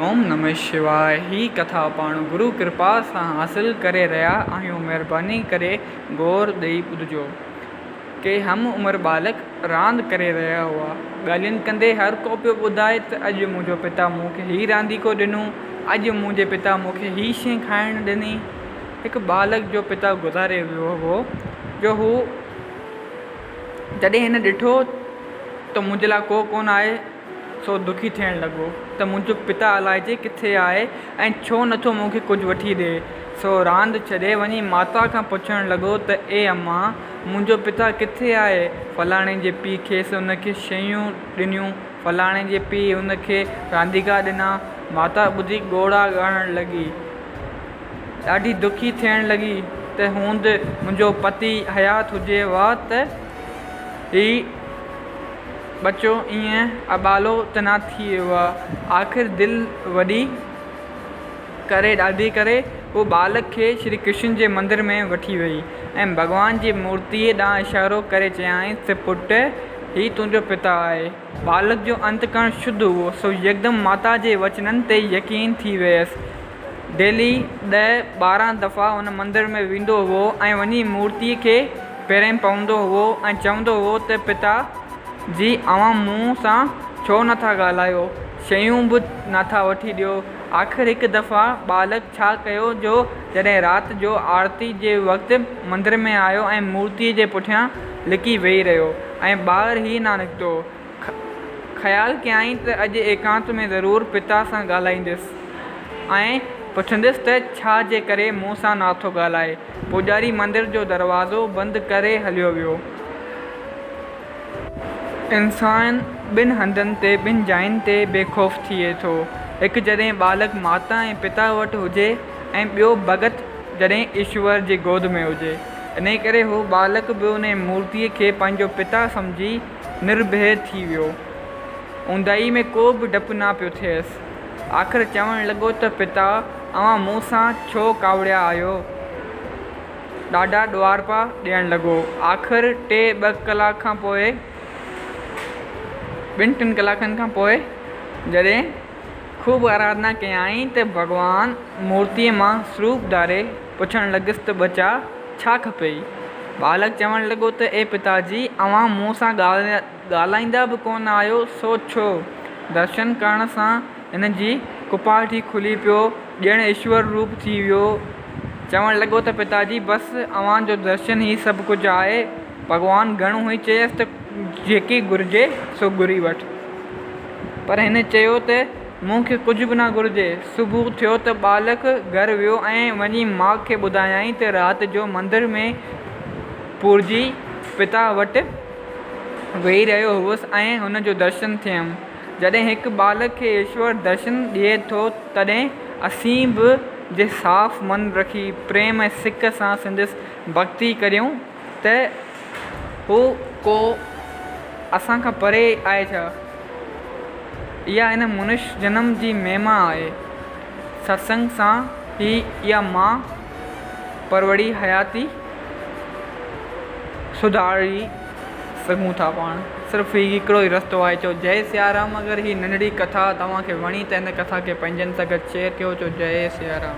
ओम नमः शिवाय। ही कथा पाण गुरु कृपा सां हासिल करे रहा आहियूं। महिरबानी करे गौर ॾेई ॿुधिजो। के हम उम्र बालक रांदि करे रहिया हुआ। ॻाल्हियुनि कंदे हर को पियो ॿुधाए त अॼु मुंहिंजो पिता मूंखे हीउ रांदीको ॾिनो, अॼु मुंहिंजे पिता मूंखे हीअ शइ खाइणु ॾिनी। हिकु बालक जो पिता गुज़ारे वियो हो जो हू जॾहिं हिन ॾिठो त मुंहिंजे लाइ को कोन आहे सो दुखी थियणु लॻो त मुंहिंजो पिता अलाइजे किथे आहे ऐं छो नथो मूंखे कुझु वठी ॾिए। सो रांदि छॾे वञी माता खां पुछणु लॻो त ए अम्मा, मुंहिंजो पिता किथे आहे। फलाणे जे पीउ खेसि उनखे शयूं ॾिनियूं, फलाणे जे पीउ उनखे रांदीका ॾिना। माता ॿुधी ॻोड़ा ॻाइणु लॻी, ॾाढी दुखी थियणु लॻी त हूंद मुंहिंजो पति हयात हुजे हा त ही बच्चो ईअं अबालो त न थी वियो आहे। आख़िर दिलि वॾी करे ॾाढी करे उहो बालक खे श्री कृष्ण जे मंदर में वठी वई ऐं भॻवान जी मूर्तीअ ॾांहुं इशारो करे चयाईंसि त पुटु, ही तुंहिंजो पिता आहे। बालक जो अंतकरण शुद्ध हुओ, सो यकदमि माता जे वचननि ते यकीन थी वियसि। डेली 10-12 दफ़ा हुन मंदर में वेंदो हुओ ऐं वञी मूर्तीअ खे पेरें पवंदो हुओ ऐं चवंदो हुओ त पिता जी, अव्हां मूं सां छो नथा ॻाल्हायो, शयूं बि नथा वठी ॾियो। आख़िर हिकु दफ़ा बालक छा कयो जो जॾहिं राति जो आरती जे वक़्तु मंदर में आयो ऐं मूर्तीअ जे पुठियां लिकी वेही रहियो ऐं ॿाहिरि ई न निकितो। ख़्यालु कयईं त अॼु एकांत में ज़रूरु पिता सां ॻाल्हाईंदुसि ऐं पुछंदुसि त छा जे करे मूं सां नथो ॻाल्हाए। पुॼारी मंदर जो दरवाज़ो बंदि करे हलियो वियो। इंसान ॿिनि हंधनि ते, ॿिनि जायुनि ते बेखौफ़ थिए थो। हिकु जॾहिं बालक माता ऐं पिता वटि हुजे ऐं ॿियो भॻत जॾहिं ईश्वर जी गोद में हुजे। इन करे हू बालक बि उन मूर्तीअ खे पंहिंजो पिता सम्झी निर्भय थी वियो। ऊंदाही में को बि डपु न पियो थियसि। आख़िर चवणु लॻो त पिता, अव्हां मूं सां छो कावड़िया आहियो। ॾाढा ॾुआरपा ॾियणु लॻो। आख़िर 2-3 कलाकनि खां पोइ जॾहिं ख़ूब आराधना कयईं त भॻवान मूर्तीअ मां स्वरूप धारे पुछणु लॻुसि त बचा छा खपेई। बालक चवणु लॻो त ए पिताजी, अव्हां मूं सां ॻाल्हाईंदा बि कोन आहियो, सो छो। दर्शन करण सां हिन जी कुपाठी खुली पियो, ॼण ईश्वर रूप थी वियो। चवणु लॻो त पिताजी, बसि अव्हांजो दर्शन ई सभु कुझु आहे। भॻवान घणो ई चयसि त जेकी घुरिजे सो घुरी वठि, पर हिन चयो त मूंखे कुझु बि न घुरिजे। सुबुह थियो त बालक घरु वियो ऐं वञी माउ खे ॿुधायईं त राति जो मंदर में पुॼी पिता वटि वेही रहियो हुअसि ऐं हुनजो दर्शन थियमि। जॾहिं हिकु बालक खे ईश्वर दर्शन ॾिए थो तॾहिं असीं बि जे साफ़ मन रखी प्रेम ऐं सिक सां संदसि भक्ति करियूं त हू को असांखां परे आहे छा। इहा हिन मनुष्य जनम जी महिमा आहे। सत्संग सां ही इहा मां परवड़ी हयाती सुधारी सघूं था पाण। सिर्फ़ु ही हिकिड़ो ई रस्तो आहे। चओ जय सियाराम। अगरि ही नंढड़ी कथा तव्हांखे वणी त हिन कथा खे पंहिंजनि सां गॾु शेयर कयो। चओ जय सियाराम।